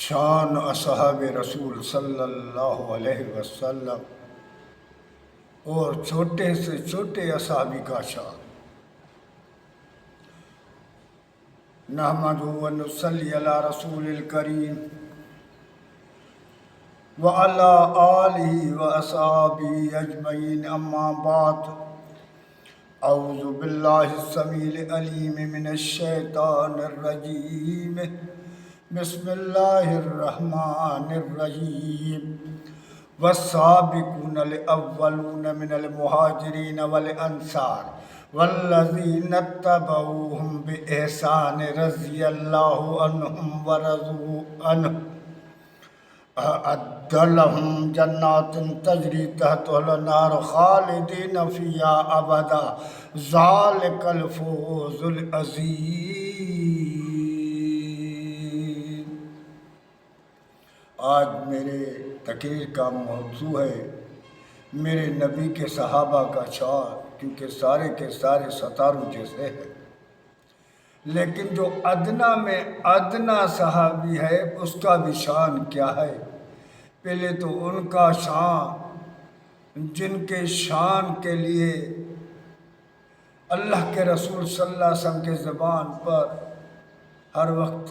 شان اصحاب رسول صلی اللہ علیہ وسلم اور چھوٹے سے چھوٹے اصحابی کا شان۔ نحمدہ و نصلی علی رسول الکریم وعلی آلہ و اصحابہ اجمعین، اما بعد۔ اعوذ باللہ السمیع العلیم من الشیطان الرجیم، بسم اللہ الرحمن الرحیم۔ والسابقون الاولون من المہاجرین والانصار والذین اتبعوہم بإحسان رضی اللہ عنہم ورضوا عنہ، اعد لهم جنات تجری تحتها الانہار خالدین فیہا ابدا، ذالک الفوز العظیم۔ آج میرے تقریر کا موضوع ہے میرے نبی کے صحابہ کا شان، کیونکہ سارے کے سارے ستاروں جیسے ہیں، لیکن جو ادنا میں ادنا صحابی ہے اس کا بھی شان کیا ہے۔ پہلے تو ان کا شان جن کے شان کے لیے اللہ کے رسول صلی اللہ علیہ وسلم کے زبان پر ہر وقت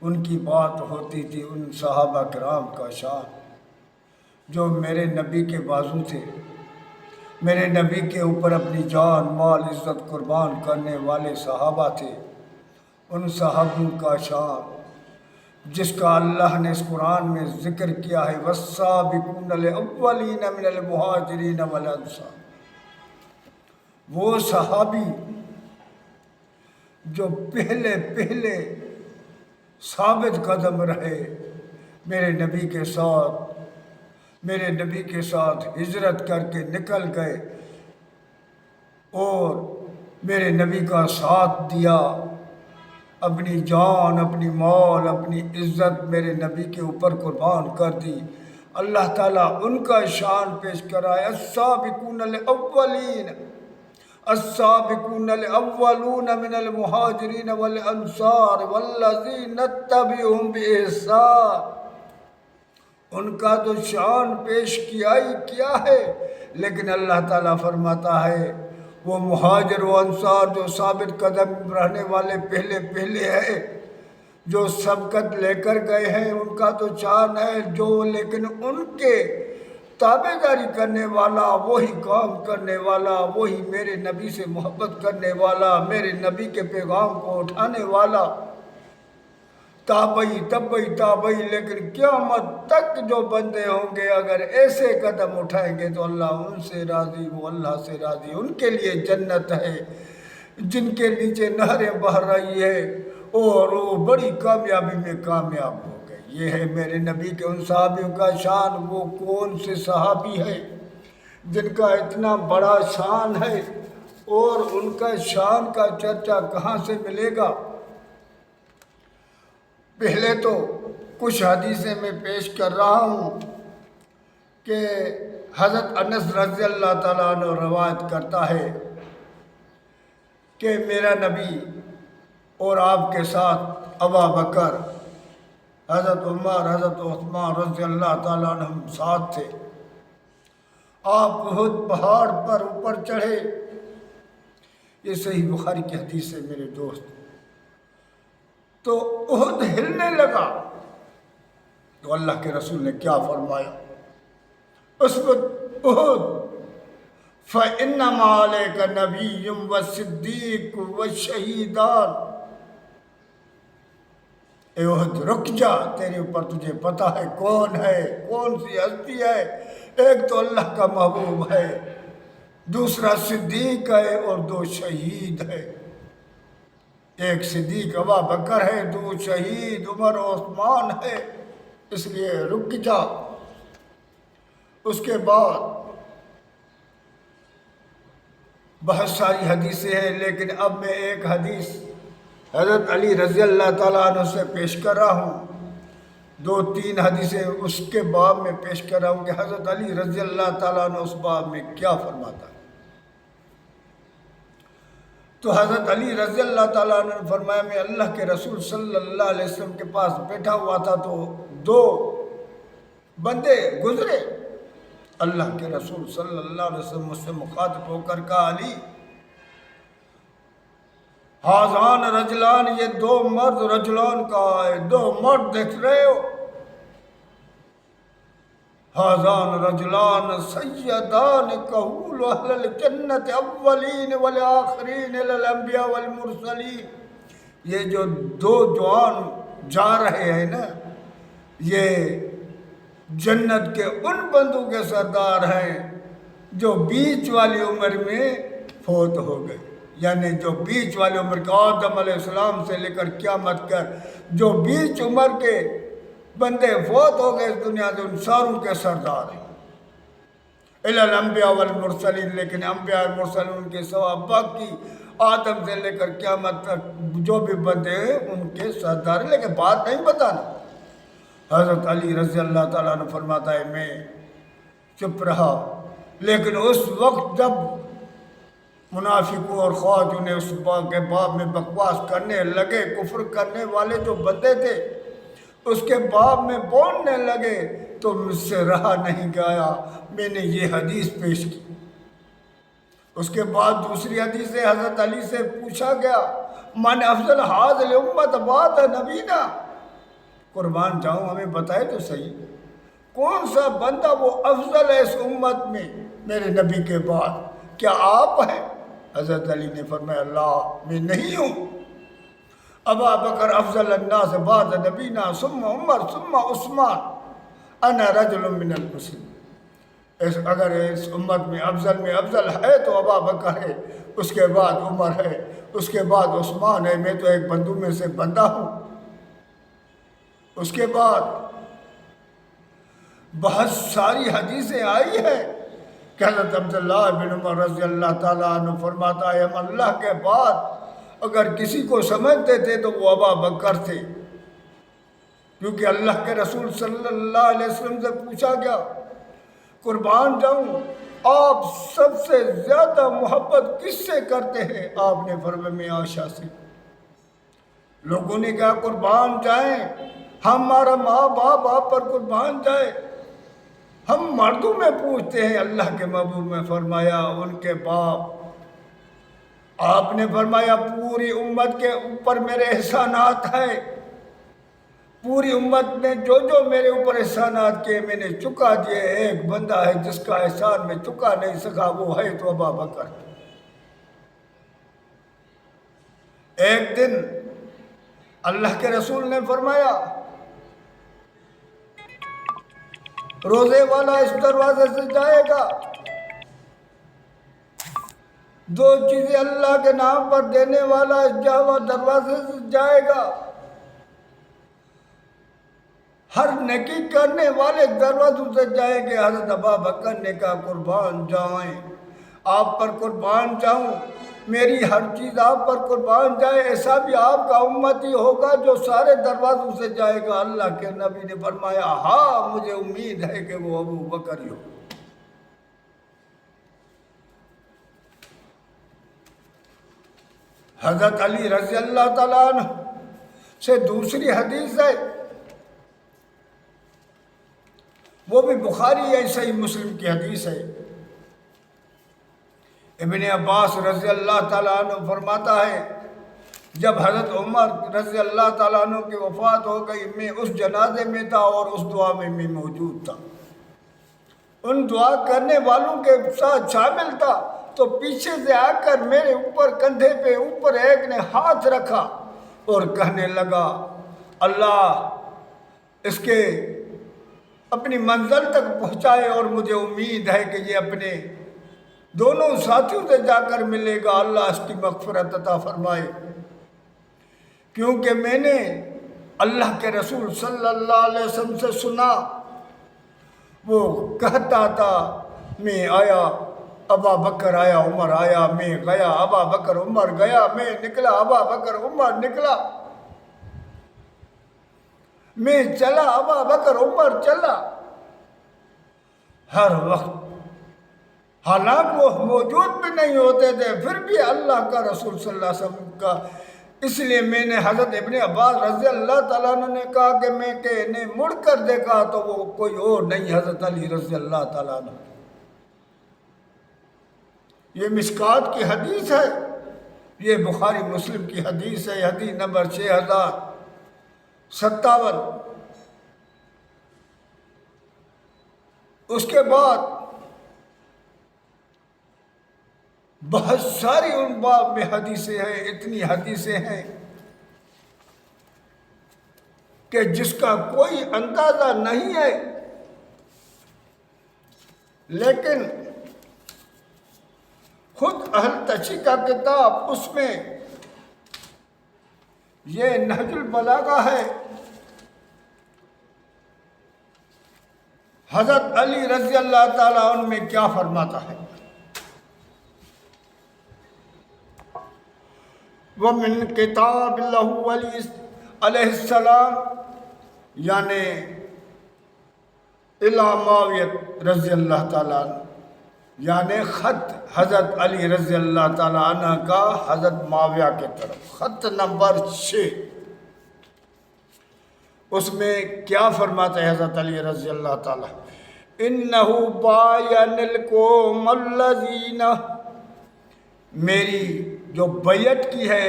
ان کی بات ہوتی تھی، ان صحابہ کرام کا شان جو میرے نبی کے بازو تھے، میرے نبی کے اوپر اپنی جان مال عزت قربان کرنے والے صحابہ تھے، ان صحابوں کا شان جس کا اللہ نے اس قرآن میں ذکر کیا ہے، والسابقون الاولین من المہاجرین والانصار۔ وہ صحابی جو پہلے ثابت قدم رہے، میرے نبی کے ساتھ ہجرت کر کے نکل گئے اور میرے نبی کا ساتھ دیا، اپنی جان اپنی مال اپنی عزت میرے نبی کے اوپر قربان کر دی۔ اللہ تعالیٰ ان کا شان پیش کرائے، السابقون الاولین، السابقون الاولون من المہاجرین والانصار والذین اتبعوہم بإحسان۔ ان کا تو شان پیش کیا ہی کیا ہے، لیکن اللہ تعالیٰ فرماتا ہے وہ مہاجر و انصار جو ثابت قدم رہنے والے پہلے ہیں، جو سبقت لے کر گئے ہیں، ان کا تو شان ہے جو، لیکن ان کے تابع داری کرنے والا، وہی کام کرنے والا، وہی میرے نبی سے محبت کرنے والا، میرے نبی کے پیغام کو اٹھانے والا، تابعی، لیکن قیامت تک جو بندے ہوں گے اگر ایسے قدم اٹھائیں گے تو اللہ ان سے راضی، وہ اللہ سے راضی، ان کے لیے جنت ہے جن کے نیچے نہریں بہہ رہی ہے اور وہ بڑی کامیابی میں کامیاب ہو گئے۔ یہ ہے میرے نبی کے ان صحابیوں کا شان۔ وہ کون سے صحابی ہے جن کا اتنا بڑا شان ہے اور ان کا شان کا چرچا کہاں سے ملے گا؟ پہلے تو کچھ حدیثیں میں پیش کر رہا ہوں کہ حضرت انس رضی اللہ تعالیٰ عنہ روایت کرتا ہے کہ میرا نبی اور آپ کے ساتھ ابو بکر، حضرت عمر، حضرت عثمان رضی اللہ تعالیٰ عنہ ساتھ تھے۔ آپ احد پہاڑ پر اوپر چڑھے، یہ صحیح بخاری کی حدیث ہے میرے دوست، تو احد ہلنے لگا تو اللہ کے رسول نے کیا فرمایا؟ اثبت احد فَإِنَّمَا عَلَيْكَ نَبِيٌّ وَصِدِّيقٌ وَشَهِيدَانِ۔ اے احد رک جا، تیرے اوپر تجھے پتہ ہے کون ہے، کون سی ہستی ہے۔ ایک تو اللہ کا محبوب ہے، دوسرا صدیق ہے اور دو شہید ہے۔ ایک صدیق ابو بکر ہے، دو شہید عمر و عثمان ہے، اس لیے رک جا۔ اس کے بعد بہت ساری حدیثیں ہیں، لیکن اب میں ایک حدیث حضرت علی رضی اللہ تعالیٰ عنہ سے پیش کر رہا ہوں، 2-3 حدیثیں اس کے باب میں پیش کر رہا ہوں کہ حضرت علی رضی اللہ تعالیٰ عنہ اس باب میں کیا فرماتا ہے۔ تو حضرت علی رضی اللہ تعالیٰ عنہ نے فرمایا میں اللہ کے رسول صلی اللہ علیہ وسلم کے پاس بیٹھا ہوا تھا تو دو بندے گزرے. اللہ کے رسول صلی اللہ علیہ وسلم مجھ سے مخاطب ہو کر کہا علی حاضان رجلان یہ دو مرد رجلان کا ہے دو مرد دیکھ رہے ہو حاضان رجلان سیدان کہول اہل الجنت اولین والآخرین الانبیاء والمرسلین. یہ جو دو جوان جا رہے ہیں نا یہ جنت کے ان بندوں کے سردار ہیں جو بیچ والی عمر میں فوت ہو گئے. یعنی جو بیچ والی عمر کے آدم علیہ السلام سے لے کر قیامت کر جو بیچ عمر کے بندے فوت ہو گئے اس دنیا سے ان ساروں کے سردار ہیں. الانبیاء والمرسلین لیکن انبیاء اور مرسلین کے سوا باقی آدم سے لے کر قیامت تک جو بھی بندے ہیں ان کے سردار ہیں. لیکن بات نہیں بتانا. حضرت علی رضی اللہ تعالیٰ عنہ فرماتا ہے میں چپ رہا. لیکن اس وقت جب منافقوں اور خواجوں نے اس کے باب میں بکواس کرنے لگے کفر کرنے والے جو بندے تھے اس کے باب میں بولنے لگے تو مجھ سے رہا نہیں گیا. میں نے یہ حدیث پیش کی. اس کے بعد دوسری حدیث سے حضرت علی سے پوچھا گیا من افضل حاضل امت بعد نبینا. قربان جاؤں ہمیں بتائے تو صحیح کون سا بندہ وہ افضل ہے اس امت میں میرے نبی کے بعد. کیا آپ ہیں؟ حضرت علی نے فرمایا اللہ میں نہیں ہوں. ابا بکر افضل الناس بعد نبینا ثم عمر ثم عثمان انا رجل من المسلمین. اگر اس امت میں افضل ہے تو ابا بکر ہے اس کے بعد عمر ہے اس کے بعد عثمان ہے. میں تو ایک بندوں میں سے بندہ ہوں. اس کے بعد بہت ساری حدیثیں آئی ہیں کہ حضرت عبداللہ بن عمر رضی اللہ تعالیٰ عنہ فرماتا ہے ہم اللہ کے بعد اگر کسی کو سمجھتے تھے تو وہ ابا بکر تھے کیونکہ اللہ کے رسول صلی اللہ علیہ وسلم سے پوچھا گیا قربان جاؤں آپ سب سے زیادہ محبت کس سے کرتے ہیں؟ آپ نے فرمایا میں عائشہ سے. لوگوں نے کہا قربان جائیں ہمارا ماں باپ آپ پر قربان جائے. ہم مردوں میں پوچھتے ہیں. اللہ کے محبوب نے فرمایا ان کے باپ. آپ نے فرمایا پوری امت کے اوپر میرے احسانات ہیں. پوری امت نے جو میرے اوپر احسانات کیے میں نے چکا دیے. ایک بندہ ہے جس کا احسان میں چکا نہیں سکا وہ ہے تو ابا بکر. ایک دن اللہ کے رسول نے فرمایا روزے والا اس دروازے سے جائے گا دو چیزیں اللہ کے نام پر دینے والا اس دروازے سے جائے گا. ہر نیکی کرنے والے دروازوں سے جائے گے. حضرت ابا بکر نے کہا قربان جائیں آپ پر قربان جاؤں میری ہر چیز آپ پر قربان جائے. ایسا بھی آپ کا امتی ہوگا جو سارے دروازوں سے جائے گا. اللہ کے نبی نے فرمایا ہاں مجھے امید ہے کہ وہ ابو بکر ہی ہو. حضرت علی رضی اللہ تعالیٰ عنہ سے دوسری حدیث ہے وہ بھی بخاری ہے صحیح مسلم کی حدیث ہے. ابن عباس رضی اللہ تعالیٰ عنہ فرماتا ہے جب حضرت عمر رضی اللہ تعالیٰ عنہ کی وفات ہو گئی میں اس جنازے میں تھا اور اس دعا میں موجود تھا. ان دعا کرنے والوں کے ساتھ شامل تھا تو پیچھے سے آ کر میرے اوپر کندھے پہ اوپر ایک نے ہاتھ رکھا اور کہنے لگا اللہ اس کے اپنی منزل تک پہنچائے اور مجھے امید ہے کہ یہ اپنے دونوں ساتھیوں سے جا کر ملے گا. اللہ اس کی مغفرت عطا فرمائے. کیونکہ میں نے اللہ کے رسول صلی اللہ علیہ وسلم سے سنا وہ کہتا تھا میں آیا ابا بکر آیا عمر آیا میں گیا ابا بکر عمر گیا میں نکلا ابا بکر عمر نکلا میں چلا ابا بکر عمر چلا. ہر وقت حالانکہ وہ موجود بھی نہیں ہوتے تھے، پھر بھی اللہ کا رسول صلی اللہ علیہ وسلم کا. اس لیے میں نے حضرت ابن عباس رضی اللہ تعالیٰ عنہ نے کہا کہ میں کہ نے مڑ کر دیکھا تو وہ کوئی اور نہیں، حضرت علی رضی اللہ تعالیٰ عنہ. یہ مشکات کی حدیث ہے، یہ بخاری مسلم کی حدیث ہے، حدیث نمبر 6057. اس کے بعد بہت ساری ان باب میں حدیثیں ہیں، اتنی حدیثیں ہیں کہ جس کا کوئی اندازہ نہیں ہے. لیکن خود اہل تشیع کا کتاب، اس میں یہ نہج البلاغہ ہے، حضرت علی رضی اللہ تعالیٰ عنہ میں کیا فرماتا ہے. وَمِن کتاب اللہ علی علیہ السلام، یعنی الی معاویہ رضی اللہ تعالیٰ عنہ، یعنی خط حضرت علی رضی اللہ تعالیٰ عنہ کا حضرت معاویہ کے طرف، خط نمبر 6. اس میں کیا فرماتا ہے حضرت علی رضی اللہ تعالیٰ، اِنَّهُ بَايَنَ الْقَوْمَ الَّذِينَ، میری جو بیعت کی ہے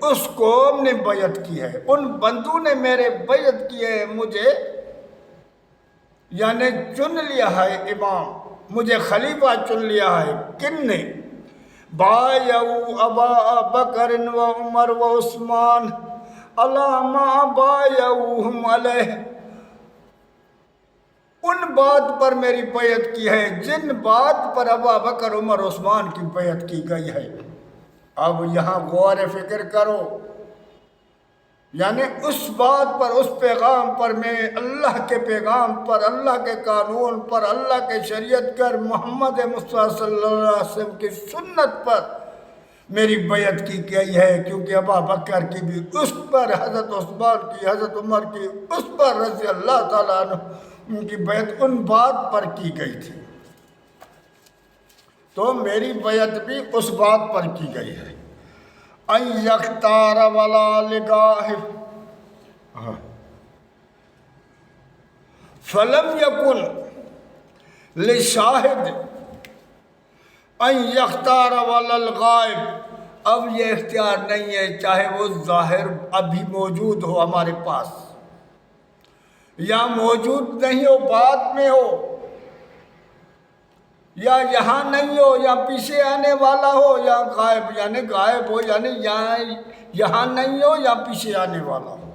اس قوم نے بیعت کی ہے، ان بندوں نے میرے بیعت کی ہے، مجھے یعنی چن لیا ہے امام، مجھے خلیفہ چن لیا ہے. کن نے؟ بایعوا ابا بکر و عمر و عثمان علی ما بایعوہم علیہ، ان بات پر میری بیعت کی ہے جن بات پر ابا بکر عمر عثمان کی بیعت کی گئی ہے. اب یہاں غور فکر کرو، یعنی اس بات پر، اس پیغام پر، میں اللہ کے پیغام پر، اللہ کے قانون پر، اللہ کے شریعت پر، محمد مصطفیٰ صلی اللہ علیہ وسلم کی سنت پر میری بیعت کی گئی ہے. کیونکہ ابا بکر کی بھی اس پر، حضرت عثمان کی، حضرت عمر کی اس پر رضی اللہ تعالیٰ عنہ، ان کی بیعت ان بات پر کی گئی تھی، تو میری بیعت بھی اس بات پر کی گئی ہے. ان یختار ولا لگاہ فلم یکن لشاہد ان یختار ولا الغائب. اب یہ اختیار نہیں ہے، چاہے وہ ظاہر ابھی موجود ہو ہمارے پاس، یا موجود نہیں ہو بعد میں ہو، یا یہاں نہیں ہو، یا پیچھے آنے والا ہو، یا غائب یعنی غائب ہو، یعنی یہاں نہیں ہو یا پیچھے آنے والا ہو.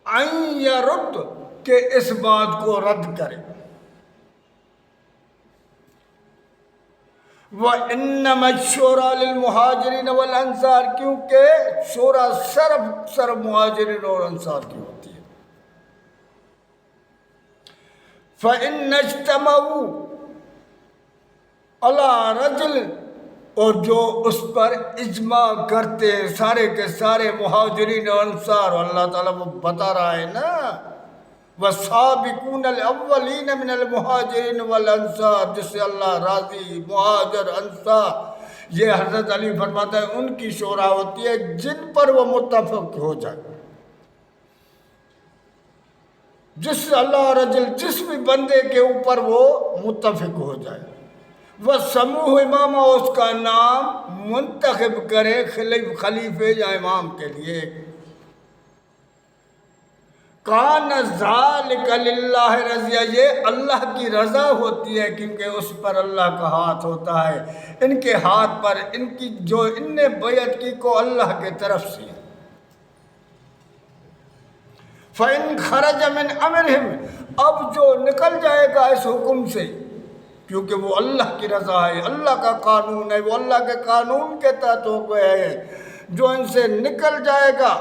این یرد، کہ اس بات کو رد کرے. وَإِنَّمَا الشُّورَى لِلْمُهَاجِرِينَ وَالْأَنصَارِ، کیونکہ شورا صرف مہاجرین اور انصار کی ہوتی ہے. فَإِنَّ اجْتَمَعُوا عَلَى رَجُلٍ، اور جو اس پر اجماع کرتے ہیں سارے کے سارے مہاجرین اور انصار، اللہ تعالیٰ وہ بتا رہا ہے نا، وَالسَّابِقُونَ الْأَوَّلِينَ مِنَ الْمُهَاجِرِينَ وَالْأَنصَارِ، جس سے اللہ راضی، مہاجر انصار، یہ حضرت علی فرماتا ہے ان کی شورا ہوتی ہے جن پر وہ متفق ہو جائے. جس اللہ رجل، جس بھی بندے کے اوپر وہ متفق ہو جائے. وہ سموہ امامہ، اس کا نام منتخب کرے خلیفے یا امام کے لیے. کان ذالک للہ رضیہ، یہ اللہ کی رضا ہوتی ہے کیونکہ اس پر اللہ کا ہاتھ ہوتا ہے. ان کے ہاتھ پر ان کی جو ان نے بیعت کی کو اللہ کے طرف سے. فَإِنْ خَرَجَ مِنْ أَمْرِهِمْ، اب جو نکل جائے گا اس حکم سے، کیونکہ وہ اللہ کی رضا ہے، اللہ کا قانون ہے، وہ اللہ کے قانون کے تحت ہو گئے ہیں، جو ان سے نکل جائے گا،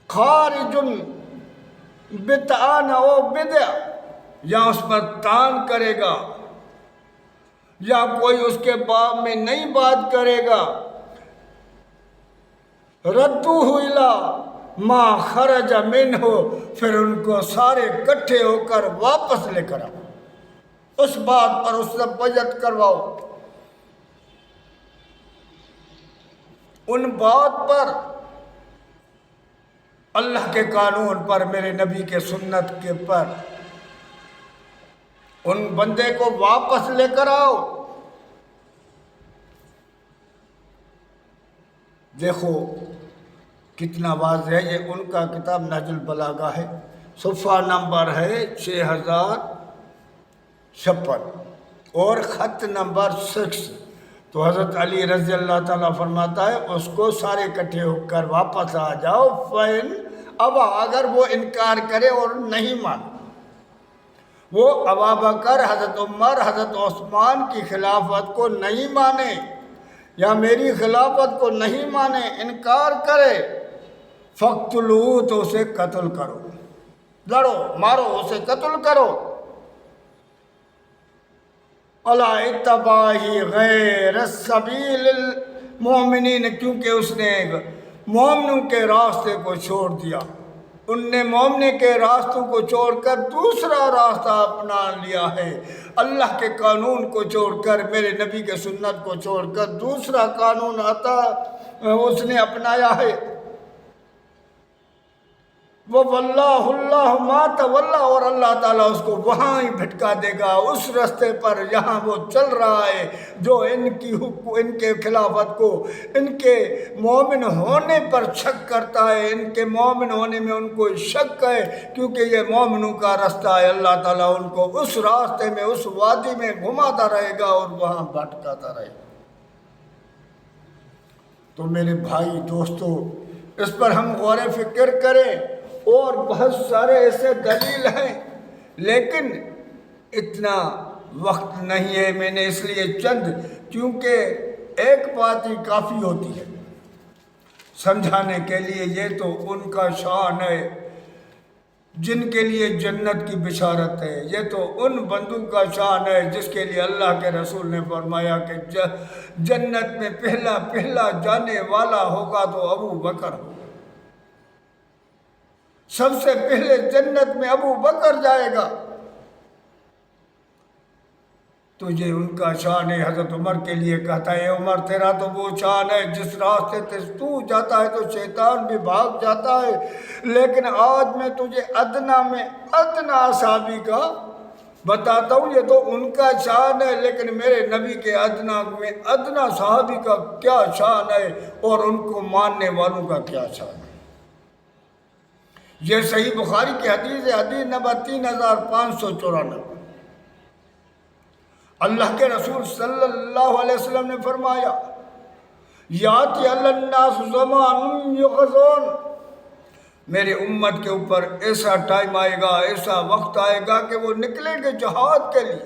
خارجن بتعان او بدع، یا اس پر تان کرے گا یا کوئی اس کے باب میں نئی بات کرے گا، ردوہ الی ما خرج منہ، پھر ان کو سارے کٹھے ہو کر واپس لے کر آؤ، اس بات پر اس سے بیعت کرواؤ، ان بات پر، اللہ کے قانون پر، میرے نبی کے سنت کے پر، ان بندے کو واپس لے کر آؤ۔ دیکھو کتنا واضح ہے، یہ ان کا کتاب نہج البلاغہ ہے، صفحہ نمبر ہے 6056 اور خط نمبر 6۔ تو حضرت علی رضی اللہ تعالیٰ فرماتا ہے اس کو سارے اکٹھے ہو کر واپس آ جاؤ، فَإِنْ ابا، اگر وہ انکار کرے اور نہیں مانے، وہ ابوبکر، حضرت عمر، حضرت عثمان کی خلافت کو نہیں مانے یا میری خلافت کو نہیں مانے، انکار کرے، فَاقْتُلُوهُ، تو اسے قتل کرو، لڑو مارو اسے قتل کرو، عَلَىٰ اتَّبَاعِهِ غَيْرَ سَبِيلِ الْمُؤْمِنِينَ، کیونکہ اس نے مومنوں کے راستے کو چھوڑ دیا، ان نے مومنے کے راستوں کو چھوڑ کر دوسرا راستہ اپنا لیا ہے، اللہ کے قانون کو چھوڑ کر، میرے نبی کے سنت کو چھوڑ کر دوسرا قانون اس نے اپنایا ہے۔ وَوَاللَّهُ اللَّهُ مَا تَوَلَّى، اور اللہ تعالیٰ اس کو وہاں ہی بھٹکا دے گا، اس راستے پر جہاں وہ چل رہا ہے، جو ان کے خلافت کو، ان کے مومن ہونے پر شک کرتا ہے، ان کے مومن ہونے میں ان کو شک ہے، کیونکہ یہ مومنوں کا راستہ ہے، اللہ تعالیٰ ان کو اس راستے میں، اس وادی میں گھماتا رہے گا اور وہاں بھٹکاتا رہے گا۔ تو میرے بھائی دوستو، اس پر ہم غور فکر کریں، اور بہت سارے ایسے دلیل ہیں، لیکن اتنا وقت نہیں ہے، میں نے اس لیے چند، کیونکہ ایک بات ہی کافی ہوتی ہے سمجھانے کے لیے، یہ تو ان کا شان ہے جن کے لیے جنت کی بشارت ہے، یہ تو ان بندوں کا شان ہے جس کے لیے اللہ کے رسول نے فرمایا کہ جنت میں پہلا جانے والا ہوگا تو ابو بکر ہوگا، سب سے پہلے جنت میں ابو بکر جائے گا، تو یہ ان کا شان ہے۔ حضرت عمر کے لیے کہتا ہے، عمر تیرا تو وہ شان ہے جس راستے سے تو جاتا ہے تو شیطان بھی بھاگ جاتا ہے، لیکن آج میں تجھے ادنا صحابی کا بتاتا ہوں، یہ تو ان کا شان ہے، لیکن میرے نبی کے ادنا صحابی کا کیا شان ہے اور ان کو ماننے والوں کا کیا شان ہے۔ یہ صحیح بخاری کی حدیث ہے، حدیث نمبر 3594۔ اللہ کے رسول صلی اللہ علیہ وسلم نے فرمایا، یاتی علی الناس زمان یغزون، میرے امت کے اوپر ایسا ٹائم آئے گا، ایسا وقت آئے گا کہ وہ نکلیں گے جہاد کے لیے،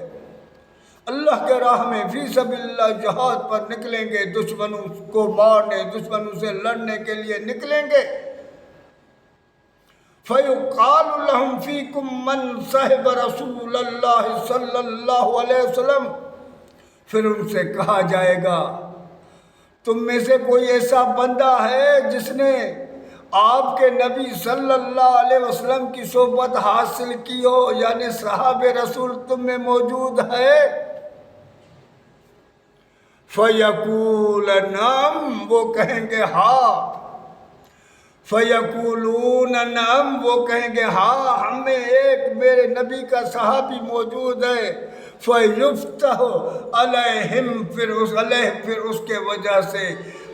اللہ کے راہ میں فی سبیل اللہ جہاد پر نکلیں گے، دشمنوں کو مارنے، دشمنوں سے لڑنے کے لیے نکلیں گے۔ فَيُقَالُ لَهُمْ فِيكُمْ مَنْ صَحِبَ رَسُولَ اللَّهِ صلی اللہ علیہ وسلم، پھر ان سے کہا جائے گا تم میں سے کوئی ایسا بندہ ہے جس نے آپ کے نبی صلی اللہ علیہ وسلم کی صحبت حاصل کی ہو، یعنی صحابہ رسول تم میں موجود ہے؟ فَيَقُولَ نَعَمْ، وہ کہیں گے ہاں، فَيَقُولُونَ نَعَمْ، وہ کہیں گے ہاں، ہم میں ایک میرے نبی کا صحابی موجود ہے، فَيُفْتَحُ عَلَيْهِمْ، پھر اس کے وجہ سے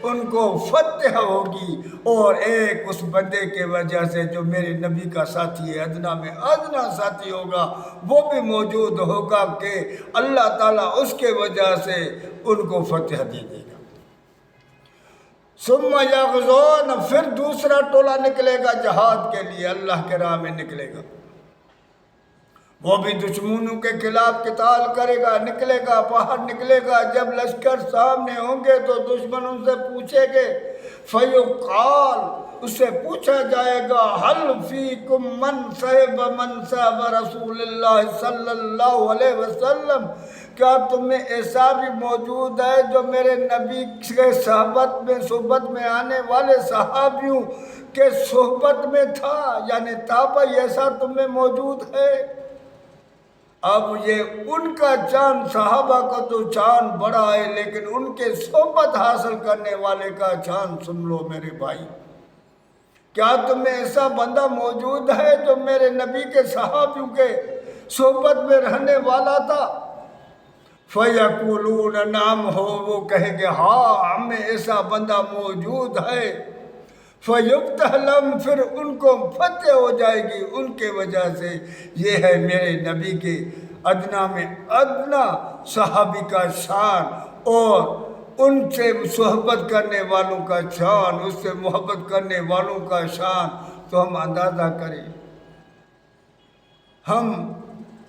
ان کو فتح ہوگی، اور ایک اس بندے کے وجہ سے جو میرے نبی کا ساتھی ہے، ادنا میں ادنا ساتھی ہوگا، وہ بھی موجود ہوگا کہ اللہ تعالیٰ اس کے وجہ سے ان کو فتح دے دے گا۔ ثم یغزون، پھر دوسرا ٹولہ نکلے گا جہاد کے لیے، اللہ کے راہ میں نکلے گا، وہ بھی دشمنوں کے خلاف قتال کرے گا، نکلے گا، باہر نکلے گا، جب لشکر سامنے ہوں گے تو دشمنوں سے پوچھے گے، فیقال، اس سے پوچھا جائے گا، حل فیکم من صحب رسول اللہ صلی اللہ علیہ وسلم، کیا تم میں ایسا بھی موجود ہے جو میرے نبی کے صحبت میں آنے والے صحابیوں کے صحبت میں تھا؟ یعنی تابع ایسا تم میں موجود ہے؟ اب یہ ان کا چاند، صحابہ کا تو چاند بڑا ہے، لیکن ان کے صحبت حاصل کرنے والے کا چاند سن لو میرے بھائی۔ کیا تم میں ایسا بندہ موجود ہے جو میرے نبی کے صحابیوں کے صحبت میں رہنے والا تھا؟ فَيَقُولُونَ نعم، ہو وہ کہیں گے ہاں ہم میں ایسا بندہ موجود ہے۔ فَيُفْتَحْ لَهُمْ، پھر ان کو فتح ہو جائے گی ان کے وجہ سے۔ یہ ہے میرے نبی کے ادنا میں ادنا صحابی کا شان، اور ان سے صحبت کرنے والوں کا شان، اس سے محبت کرنے والوں کا شان۔ تو ہم اندازہ کریں، ہم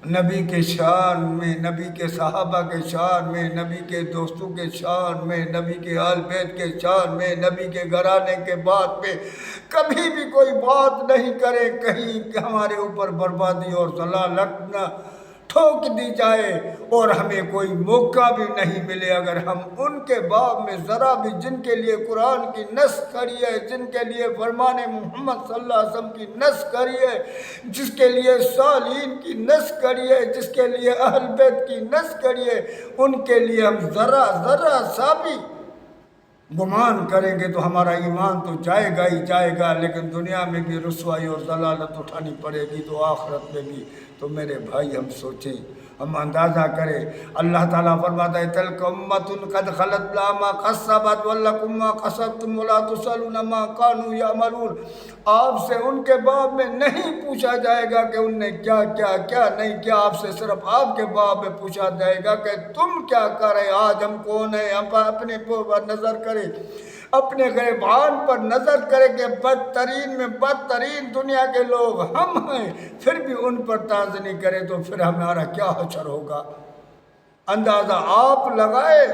نبی کے شان میں، نبی کے صحابہ کے شان میں، نبی کے دوستوں کے شان میں، نبی کے اہل بیت کے شان میں، نبی کے گھرانے کے بات میں کبھی بھی کوئی بات نہیں کرے، کہیں ہمارے اوپر بربادی اور ضلالت نہ ٹھوک دی جائے اور ہمیں کوئی موقع بھی نہیں ملے اگر ہم ان کے باب میں ذرا بھی، جن کے لیے قرآن کی نص کری ہے، جن کے لیے فرمان محمد صلی اللہ علیہ وسلم کی نص کری ہے، جس کے لیے صالحین کی نص کری ہے، جس کے لیے اہل بیت کی نص کری ہے، ان کے لیے ہم ذرا سا بھی گمان کریں گے تو ہمارا ایمان تو جائے گا ہی جائے گا، لیکن دنیا میں بھی رسوائی اور ضلالت اٹھانی پڑے گی تو آخرت میں بھی۔ تو میرے بھائی ہم سوچیں، ہم اندازہ کریں، اللہ تعالیٰ فرماتا ہے تلک امت قد خلت لها ما کسبت ولکم ما کسبتم ولا تسألون عما كانوا يعملون۔ آپ سے ان کے باب میں نہیں پوچھا جائے گا کہ ان نے کیا نہیں کیا، آپ سے صرف آپ کے باب میں پوچھا جائے گا کہ تم کیا کر رہے۔ آج ہم کون ہیں؟ ہم اپنے پر نظر کریں، اپنے غریبان پر نظر کریں کہ بدترین میں بدترین دنیا کے لوگ ہم ہیں، پھر بھی ان پر طنز نہیں کریں تو پھر ہمارا کیا حشر ہوگا؟ اندازہ آپ لگائے